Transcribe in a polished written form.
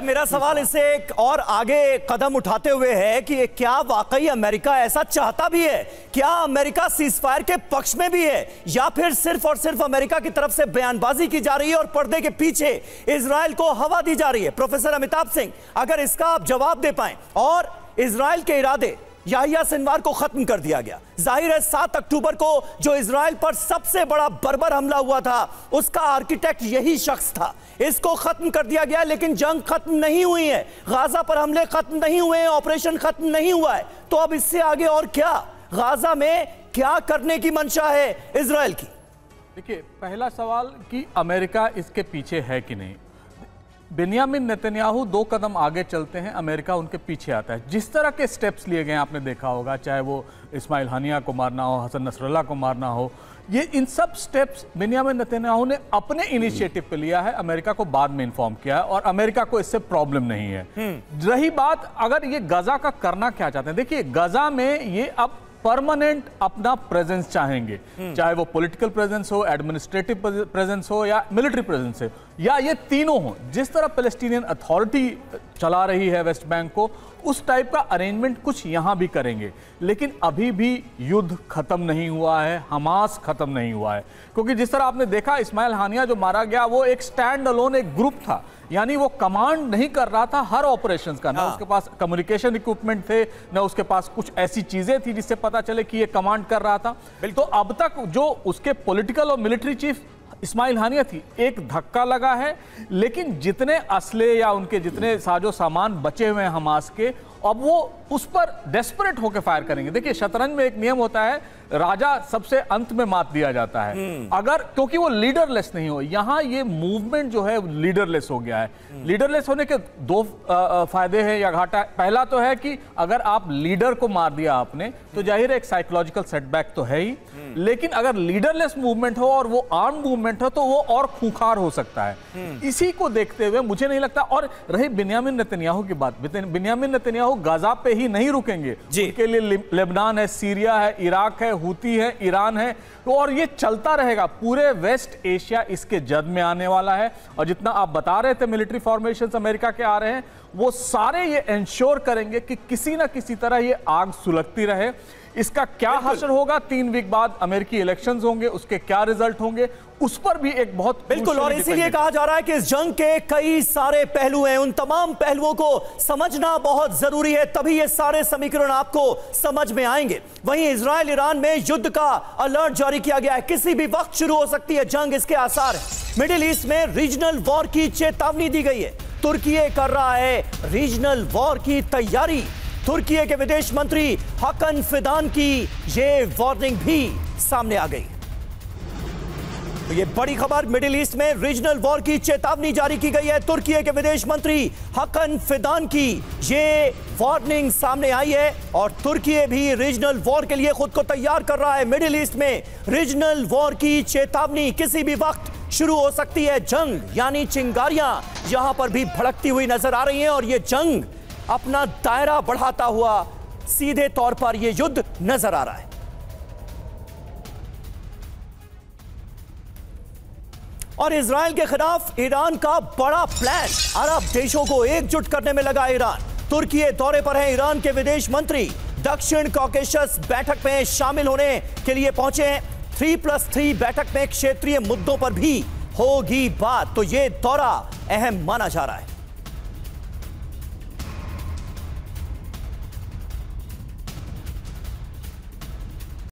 मेरा सवाल इससे एक और आगे कदम उठाते हुए है कि क्या वाकई अमेरिका ऐसा चाहता भी है? क्या अमेरिका सीजफायर के पक्ष में भी है, या फिर सिर्फ और सिर्फ अमेरिका की तरफ से बयानबाजी की जा रही है और पर्दे के पीछे इजराइल को हवा दी जा रही है? प्रोफेसर अमिताभ सिंह, अगर इसका आप जवाब दे पाएं। और इजराइल के इरादे, याहिया सिनवार को खत्म कर दिया गया। जाहिर है 7 अक्टूबर को जो इजराइल पर सबसे बड़ा बर्बर हमला हुआ था, उसका आर्किटेक्ट यही शख्स था। इसको खत्म कर दिया गया, लेकिन जंग खत्म नहीं हुई है, गाजा पर हमले खत्म नहीं हुए हैं, ऑपरेशन खत्म नहीं हुआ है। तो अब इससे आगे और क्या? गाजा में क्या करने की मंशा है इजराइल की? देखिए, पहला सवाल कि अमेरिका इसके पीछे है कि नहीं। बेंयामिन नेतन्याहू 2 कदम आगे चलते हैं, अमेरिका उनके पीछे आता है। जिस तरह के स्टेप्स लिए गए आपने देखा होगा, चाहे वो इस्माइल हानिया को मारना हो, हसन नसरल्लाह को मारना हो, ये इन सब स्टेप्स बेंयामिन नेतन्याहू ने अपने इनिशिएटिव पे लिया है, अमेरिका को बाद में इन्फॉर्म किया है और अमेरिका को इससे प्रॉब्लम नहीं है। रही बात अगर ये गजा का करना क्या चाहते हैं, देखिए गजा में ये अब परमानेंट अपना प्रेजेंस चाहेंगे, चाहे वो पॉलिटिकल प्रेजेंस हो, एडमिनिस्ट्रेटिव प्रेजेंस हो या मिलिट्री प्रेजेंस हो, या ये तीनों हो। जिस तरह पैलेस्टीनियन अथॉरिटी चला रही है वेस्ट बैंक को, उस टाइप का अरेंजमेंट कुछ यहां भी करेंगे। लेकिन अभी भी युद्ध खत्म नहीं हुआ है, हमास खत्म नहीं हुआ है, क्योंकि जिस तरह आपने देखा इस्माइल हानिया जो मारा गया वो एक स्टैंड अलोन एक ग्रुप था, यानी वो कमांड नहीं कर रहा था हर ऑपरेशंस का। ना उसके पास कम्युनिकेशन इक्विपमेंट थे, ना उसके पास कुछ ऐसी चीजें थी जिससे पता चले कि ये कमांड कर रहा था। तो अब तक जो उसके पॉलिटिकल और मिलिट्री चीफ इस्माइल हानिया थी, एक धक्का लगा है, लेकिन जितने असले या उनके जितने साजो सामान बचे हुए हैं हमास के, अब वो उस पर डेस्परेट होकर फायर करेंगे। देखिए, शतरंज में एक नियम होता है, राजा सबसे अंत में मात दिया जाता है, अगर क्योंकि वो लीडरलेस नहीं हो। यहां ये मूवमेंट जो है लीडरलेस हो गया है। लीडरलेस होने के 2 फायदे हैं या घाटा। पहला तो है कि अगर आप लीडर को मार दिया आपने, तो जाहिर है एक साइकोलॉजिकल सेटबैक तो है ही, लेकिन अगर लीडरलेस मूवमेंट हो और वो आर्म मूवमेंट हो तो वो और खूंखार हो सकता है। इसी को देखते हुए मुझे नहीं लगता। और रही बेंयामिन नेतन्याहू की बात, बेंयामिन नेतन्याहू गाजा पे ही नहीं रुकेंगे, उनके लिए लेबनान है, सीरिया है, इराक है, हूती है, ईरान है, और ये चलता रहेगा। पूरे वेस्ट एशिया इसके जद में आने वाला है। और जितना आप बता रहे थे मिलिट्री फॉर्मेशंस अमेरिका के आ रहे हैं, वो सारे ये इंश्योर करेंगे कि किसी ना किसी तरह ये आग सुलगती रहे। इसका क्या हशर होगा, 3 वीक बाद अमेरिकी इलेक्शंस होंगे, उसके क्या रिजल्ट होंगे, उस पर भी एक बहुत बिल्कुल। और इसीलिए कहा जा रहा है कि इस जंग के कई सारे पहलू हैं, उन तमाम पहलुओं को समझना बहुत जरूरी है, तभी ये सारे समीकरण आपको समझ में आएंगे। वहीं इजराइल ईरान में युद्ध का अलर्ट जारी किया गया है, किसी भी वक्त शुरू हो सकती है जंग, इसके आसार हैं। मिडिल ईस्ट में रीजनल वॉर की चेतावनी दी गई है। तुर्की कर रहा है रीजनल वॉर की तैयारी। तुर्की के विदेश मंत्री हकन फिदान की ये वार्निंग भी सामने आ गई। तो ये बड़ी खबर, मिडिल ईस्ट में रीजनल वॉर की चेतावनी जारी की गई है। तुर्की के विदेश मंत्री हकन फिदान की ये वार्निंग सामने आई है और तुर्की भी रीजनल वॉर के लिए खुद को तैयार कर रहा है। मिडिल ईस्ट में रीजनल वॉर की चेतावनी, किसी भी वक्त शुरू हो सकती है जंग, यानी चिंगारियां यहां पर भी भड़कती हुई नजर आ रही हैं और ये जंग अपना दायरा बढ़ाता हुआ सीधे तौर पर यह युद्ध नजर आ रहा है। और इजराइल के खिलाफ ईरान का बड़ा प्लान, अरब देशों को एकजुट करने में लगा ईरान। तुर्की दौरे पर है ईरान के विदेश मंत्री, दक्षिण कॉकेशस बैठक में शामिल होने के लिए पहुंचे हैं। 3+3 बैठक में क्षेत्रीय मुद्दों पर भी होगी बात, तो यह दौरा अहम माना जा रहा है।